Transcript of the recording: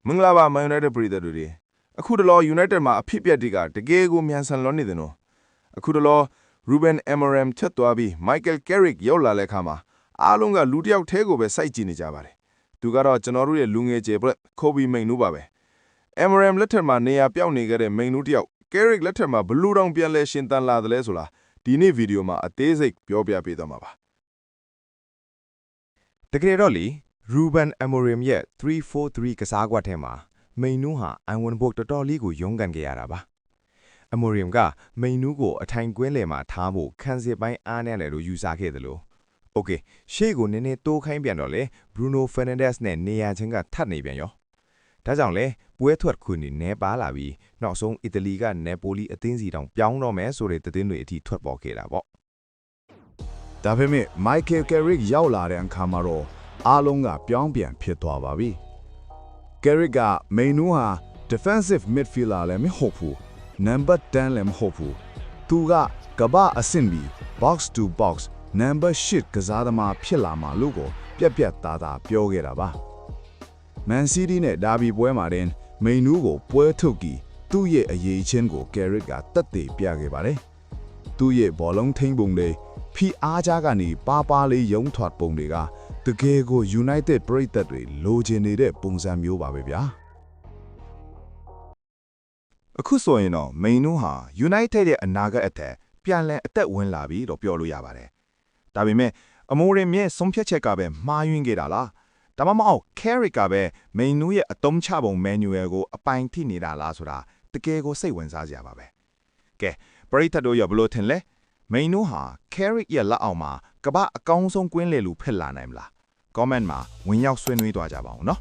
မင်္ဂလာပါမန်ယူနိုက်တက်ပရိသတ်တို့တွေအခုတလော United မှာအဖြစ်ပြက်တွေကတကယ်ကိုမြန်ဆန်လွန်နေတယ်နော်အခုတလော Ruben Amorim ချက်သွားပြီး Michael Carrick ရောက်လာတဲ့အခါမှာအားလုံးကလူတစ်ယောက်တည်းကိုပဲစိုက်ကြည့်နေကြပါတယ်သူကတော့ကျွန်တော်တို့ရဲ့လူငယ်ကျေပရက် Kobe Mainoo ပါပဲ Amorim လက်ထက်မှာနေရာပြောင်းနေခဲ့တဲ့ Mainoo တစ်ယောက် Carrick လက်ထက်မှာဘလူးတောင်ပြန်လဲရှင်သန်လာတယ်လဲဆိုတာဒီနေ့ဗီဒီယိုမှာအသေးစိတ်ပြောပြပေးသွားမှာပါတကယ်တော့လေ Ruben Amorim ရဲ့ 3-4-3 ကစားကွက်ထဲမှာ Mainoo ဟာအန်ဝန်ဘုတ်တော်တော်လေးကိုရုန်းကန်ခဲ့ရတာပါ Amorim က Mainoo ကိုအထိုင်ကွင်းလယ်မှာထားဖို့ခံစစ်ပိုင်းအားနဲ့လည်းလို့ယူဆခဲ့တယ်လို့ Okay ရှေ့ကိုနည်းနည်းတိုးခိုင်းပြန်တော့လေ Bruno Fernandes နဲ့နေရာချင်းကထပ်နေပြန်ရောဒါကြောင့်လေပွဲထွက်ခွင့်နေနဲပါလာပြီးနောက်ဆုံးအီတလီကနယ်ပိုလီအသင်းစီတောင်ပြောင်းတော့မယ်ဆိုတဲ့သတင်းတွေအထိထွက်ပေါ်ခဲ့တာပေါ့ ဒါပေမဲ့ Michael Carrick ရောက်လာတဲ့အခါမှာတော့အားလုံးကပြောင်းပြန်ဖြစ်သွားပါပြီ Carrick က Mainoo ဟာ defensive midfielder လည်းမဟုတ်ဘူး number 10လည်းမဟုတ်ဘူးသူကကမ္ဘာအဆင့်ပြီး box to box number 8ကစားသမားဖြစ်လာမှလို့ကိုပြက်ပြက်သားသားပြောခဲ့တာပါ Man City နဲ့ဒါဘီပွဲမှာတင် Mainoo ကိုပွဲထုတ်ပြီးသူ့ရဲ့အရေးချင်းကို Carrick ကတက်တည်ပြခဲ့ပါတယ်သူ့ရဲ့ဘောလုံးထိန်းပုံတွေဖီအားကြကနေပါပါလေးယုံထွက်ပုံတွေကတကယ်ကို United ပရိသတ်တွေလိုချင်နေတဲ့ပုံစံမျိုးပါပဲဗျာအခုဆိုရင်တော့ Mainoo ဟာ United ရဲ့အနာဂတ်အထက်ပြန်လည်အသက်ဝင်လာပြီတော့ပြောလို့ရပါတယ်ဒါပေမဲ့ Amorim ရဲ့ဆုံးဖြတ်ချက်ကပဲမှားယွင်းခဲ့တာလားဒါမှမဟုတ် Carrick ကပဲ Mainoo ရဲ့အသုံးချပုံ manual ကိုအပိုင်ထိနေတာလားဆိုတာတကယ်ကိုစိတ်ဝင်စားစရာပါပဲကဲပရိသတ်တို့ရဘလို့ထင်လဲMainoo ဟာ Carrick ရဲ့လက်အောက်မှာကမ္ဘာအကောင်းဆုံးကွင်းလေလူဖြစ်လာနိုင်မလား comment မှာဝင်ရောက်ဆွေးနွေးသွားကြပါဦးနော်